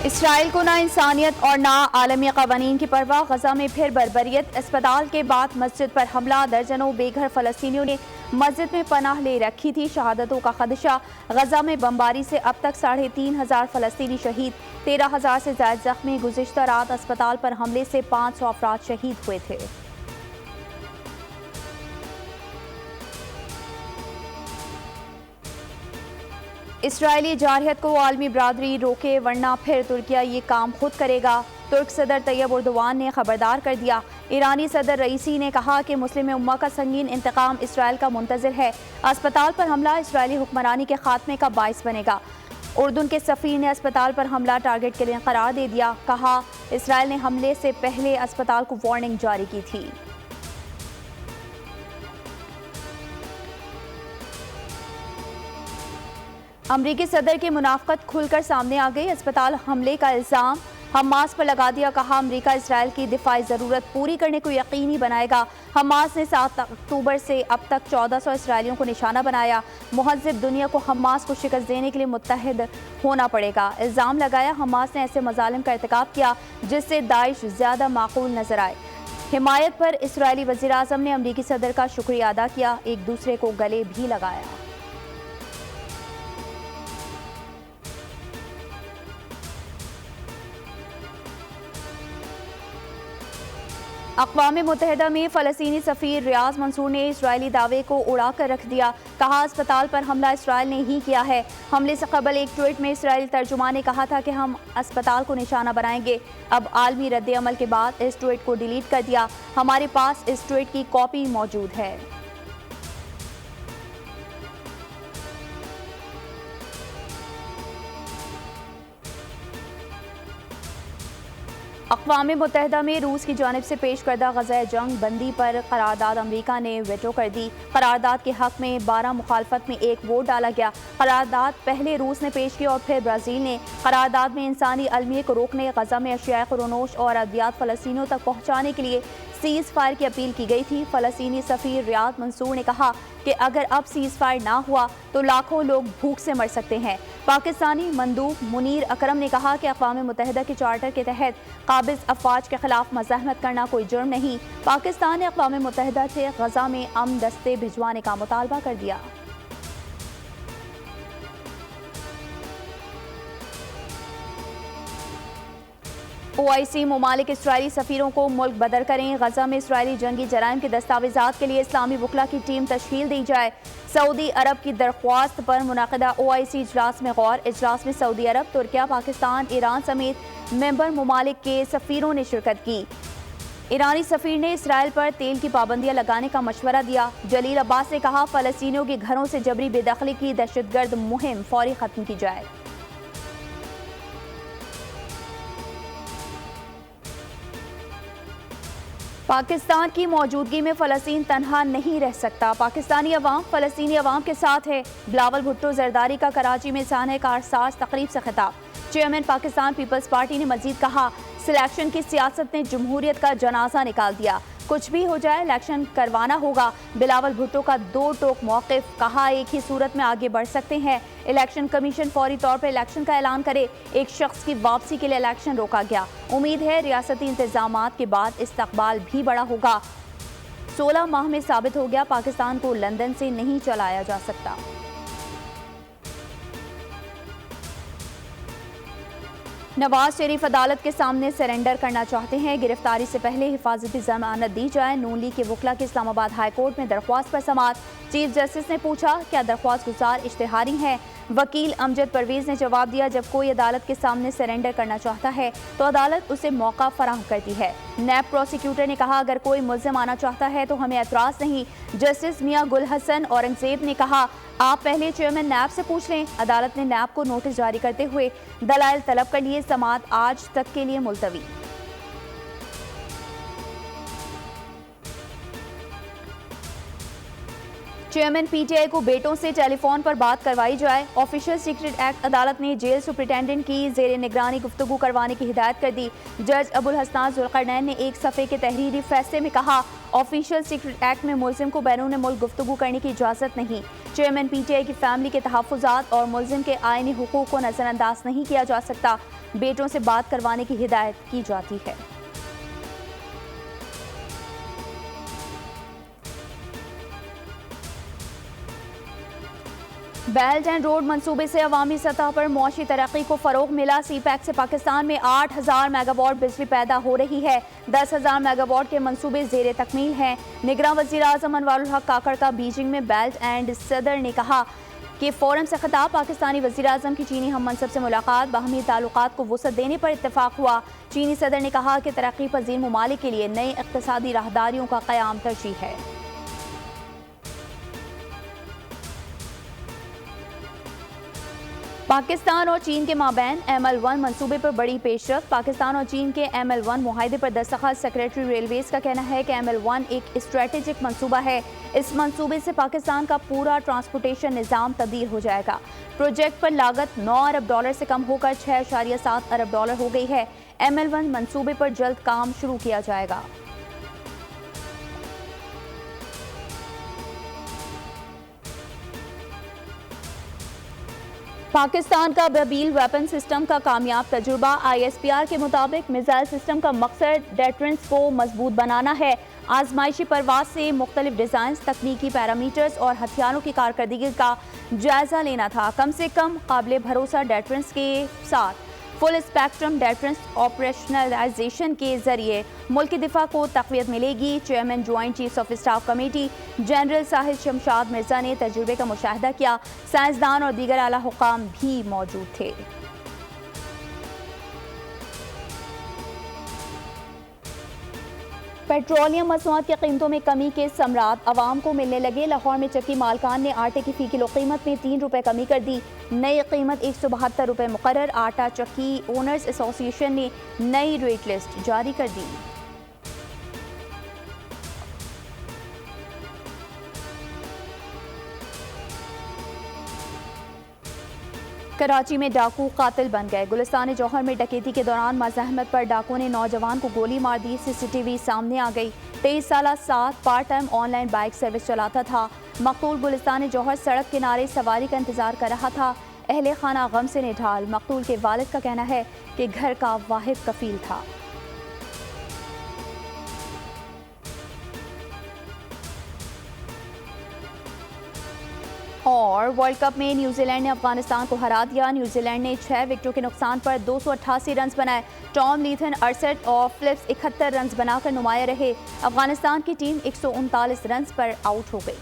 Israel को ना इंसानियत और ना आलमी कवानीन की परवाह। गजा में फिर बर्बरियत। अस्पताल के बाद मस्जिद पर हमला। दर्जनों बेघर फलस्तीनियों ने मस्जिद में पनाह ले रखी थी। शहादतों का खदशा। गजा में बमबारी से अब तक 3,500 फलस्तीनी शहीद, 13,000 से ज्यादा जख्मी। गुज़िश्ता रात अस्पताल पर हमले से 500 अफराद शहीद हुए थे। इसराइली जारहियत को आलमी बरादरी रोके वरना फिर तुर्किया ये काम खुद करेगा। तुर्क सदर तैयब एर्दोगान ने खबरदार कर दिया। ईरानी सदर रईसी ने कहा कि मुस्लिम उम्मा का संगीन इंतकाम इसराइल का मुंतज़िर है। अस्पताल पर हमला इसराइली हुक्मरानी के खात्मे का बाइस बनेगा। उर्दून के सफ़ीर ने अस्पताल पर हमला टारगेट के लिए करार दे दिया। कहा इसराइल ने हमले से पहले अस्पताल को वार्निंग जारी की थी। अमरीकी सदर की मुनाफकत खुलकर सामने आ गई। अस्पताल हमले का इल्ज़ाम हमास पर लगा दिया। कहा अमरीका इसराइल की दिफाई ज़रूरत पूरी करने को यकीनी बनाएगा। हमास ने 7 अक्टूबर से अब तक 1400 इसराइलियों को निशाना बनाया। मुहज़्ज़िब दुनिया को हमास को शिकस्त देने के लिए मुत्तहिद होना पड़ेगा। इल्ज़ाम लगाया हमास ने ऐसे मज़ालिम का इर्तिकाब किया जिससे दाइश ज़्यादा माकूल नजर आए। हिमायत पर इसराइली वज़ीर आज़म ने अमरीकी सदर का शुक्रिया अदा किया। एक दूसरे को गले भी लगाया। अक़वाम मुत्तहिदा में फ़लस्तीनी सफ़ीर रियाज़ मंसूर ने इसराइली दावे को उड़ा कर रख दिया। कहा अस्पताल पर हमला इसराइल ने ही किया है। हमले से कबल एक ट्वीट में इसराइली तर्जुमान ने कहा था कि हम अस्पताल को निशाना बनाएंगे। अब आलमी रद्द-ए-अमल के बाद इस ट्वीट को डिलीट कर दिया। हमारे पास इस ट्वीट की कॉपी मौजूद है। अक़वाम मुत्तहिदा में रूस की जानिब से पेश करदा गज़ा जंग बंदी पर करारदाद अमरीका ने वेटो कर दी। करारदाद के हक़ में 12 मुखालफत में 1 वोट डाला गया। करारदाद पहले रूस ने पेश की और फिर ब्राज़ील ने। करारदाद में इंसानी अलमिये को रोकने, गज़ा में अशियाए ख़ुरोनोश और अद्वियात फ़लस्तीनियों तक पहुँचाने के लिए सीज़ फायर की अपील की गई थी। फ़लस्तीनी सफ़ीर रियाज़ मंसूर ने कहा कि अगर अब सीज़ फायर ना हुआ तो लाखों लोग भूख से मर सकते हैं। पाकिस्तानी मंदूब मुनीर अकरम ने कहा कि अक़वाम मुत्तहिदा के चार्टर के तहत काबिज़ अफवाज के खिलाफ मज़ाहमत करना कोई जुर्म नहीं। पाकिस्तान ने अक़वाम मुत्तहिदा से गज़ा में अमन दस्ते भिजवाने का मुतालबा कर दिया। OIC ममालिक इसराइली सफ़ीरों को मुल्क बदर करें। गज़ा में इसराइली जंगी जराइम के दस्तावेज़ात के लिए इस्लामी वकला की टीम तश्कील दी जाए। सऊदी अरब की दरख्वास्त पर मुनक़दा OIC इजलास में गौर। इजलास में सऊदी अरब, तुर्किया, पाकिस्तान, ईरान समेत मेंबर ममालिक के सफ़ीरों ने शिरकत की। ईरानी सफ़ीर ने इसराइल पर तेल की पाबंदियाँ लगाने का मशवरा दिया। जलील अब्बास ने कहा फ़लस्तीनियों के घरों से जबरी बेदखली की दहशतगर्द मुहिम फौरी ख़त्म की जाए। पाकिस्तान की मौजूदगी में फ़लस्तीन तनहा नहीं रह सकता। पाकिस्तानी अवाम फ़लस्तीनी अवाम के साथ है। बिलावल भुट्टो जरदारी का कराची में सानह कारसाज तकरीब से खिताब। चेयरमैन पाकिस्तान पीपल्स पार्टी ने मजीद कहा सिलेक्शन की सियासत ने जमहूरियत का जनाजा निकाल दिया। कुछ भी हो जाए इलेक्शन करवाना होगा। बिलावल भुट्टो का 2 टोक मौक़िफ़। कहा एक ही सूरत में आगे बढ़ सकते हैं। इलेक्शन कमीशन फौरी तौर पर इलेक्शन का ऐलान करे। एक शख्स की वापसी के लिए इलेक्शन रोका गया। उम्मीद है रियासती इंतजामात के बाद इस्तकबाल भी बड़ा होगा। 16 माह में साबित हो गया पाकिस्तान को लंदन से नहीं चलाया जा सकता। नवाज शरीफ अदालत के सामने सरेंडर करना चाहते हैं। गिरफ्तारी से पहले हिफाजती जमानत दी जाए। नून लीग के वकला की इस्लामाबाद हाई कोर्ट में दरख्वास्त पर समाअत। चीफ जस्टिस ने पूछा क्या दरख्वास्त गुजार इश्तिहारी हैं। वकील अमजद परवेज ने जवाब दिया जब कोई अदालत के सामने सरेंडर करना चाहता है तो अदालत उसे मौका फराहम करती है। नैब प्रोसिक्यूटर ने कहा अगर कोई मुल्ज़िम आना चाहता है तो हमें एतराज़ नहीं। जस्टिस मियां गुल हसन औरंगजेब ने कहा आप पहले चेयरमैन नैब से पूछ लें। अदालत ने नैब को नोटिस जारी करते हुए दलाइल तलब कर लिए। समाअत आज तक के लिए मुलतवी। चेयरमैन पीटीआई को बेटों से टेलीफोन पर बात करवाई जाए। ऑफिशियल सीक्रेट एक्ट अदालत ने जेल सुपरिटेंडेंट की जेर निगरानी गुफ्तगू करवाने की हिदायत कर दी। जज अबुल हसनान जुल्करनैन ने एक सफ़े के तहरीरी फैसले में कहा, ऑफिशियल सीक्रेट एक्ट में मुल्जिम को बैरून मुल्क गुफ्तगू करने की इजाज़त नहीं। चेयरमैन पीटीआई की फैमिली के तहफ़्फ़ुज़ात और मुल्जिम के आईनी हुकूक को नज़रअंदाज नहीं किया जा सकता। बेटों से बात करवाने की हिदायत की जाती है। बेल्ट एंड रोड मंसूबे से अवामी सतह पर मुआशी तरक्की को फ़रोग मिला। सीपैक से पाकिस्तान में 8000 मेगावाट बिजली पैदा हो रही है। 10,000 मेगावाट के मंसूबे ज़ेर तकमील हैं। निगरान वज़ीर आज़म अनवारुल हक काकड़ का बीजिंग में बेल्ट एंड सदर ने कहा कि फोरम से खिताब पाकिस्तानी वज़ीर आज़म की चीनी हम मनसब से मुलाकात बाहमी ताल्लुकात को वसअत देने पर इत्तेफाक हुआ। चीनी सदर ने कहा कि तरक्की पजीर ममालिक के लिए नई इक़्तिसादी राहदारियों का क़याम तरजीह है। पाकिस्तान और चीन के माबैन ML1 मंसूबे पर बड़ी पेशरफ्त। पाकिस्तान और चीन के ML1 मुआहदे पर दस्तखत। सेक्रेटरी रेलवेज का कहना है कि ML1 एक स्ट्रेटेजिक मंसूबा है। इस मंसूबे से पाकिस्तान का पूरा ट्रांसपोर्टेशन निज़ाम तब्दील हो जाएगा। प्रोजेक्ट पर लागत $9 अरब से कम होकर $6.7 अरब हो गई है। ML1 मंसूबे पर जल्द काम शुरू किया जाएगा। पाकिस्तान का बाबील वेपन सिस्टम का कामयाब तजुर्बा। ISPR के मुताबिक मिसाइल सिस्टम का मकसद डेटरेंस को मजबूत बनाना है। आजमाइशी परवाज से मुख्तलिफ डिज़ाइन, तकनीकी पैरामीटर्स और हथियारों की कारकर्दगी का जायजा लेना था। कम से कम काबिल भरोसा डेटरेंस के साथ फुल स्पेक्ट्रम डेटरेंस ऑपरेशनलाइजेशन के जरिए मुल्क की दिफा को तक़वियत मिलेगी। Chairman joint chiefs of staff committee general Shahid Shamshad Mirza ने तजुर्बे का मुशाहिदा किया। साइंसदान और दीगर आला हुकाम भी मौजूद थे। पेट्रोलियम मसनूआत की कीमतों में कमी के समरात अवाम को मिलने लगे। लाहौर में चक्की मालकान ने आटे की फी किलो कीमत में ₹3 कमी कर दी। नई कीमत ₹172 मुकर्रर। आटा चक्की ओनर्स एसोसिएशन ने नई रेट लिस्ट जारी कर दी। कराची में डाकू कातिल बन गए। गुलिस्तान जौहर में डकैती के दौरान मज़ाहमत पर डाकू ने नौजवान को गोली मार दी। CCTV सामने आ गई। 23 साला साथ part time online bike service चलाता था। मकतूल गुलिस्तान जौहर सड़क किनारे सवारी का इंतजार कर रहा था। अहले खाना गम से निढाल। मकतूल के वालिद का कहना है कि घर का वाहिद कफील था। और वर्ल्ड कप में न्यूजीलैंड ने अफगानिस्तान को हरा दिया। न्यूजीलैंड ने 6 विकेटों के नुकसान पर 288 रन बनाए। टॉम लीथन 68 और फिलिप्स 71 रन बनाकर नुमाया रहे। अफगानिस्तान की टीम 139 रन पर आउट हो गई।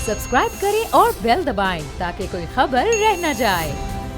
सब्सक्राइब करें और बेल दबाएं ताकि कोई खबर रह न जाए।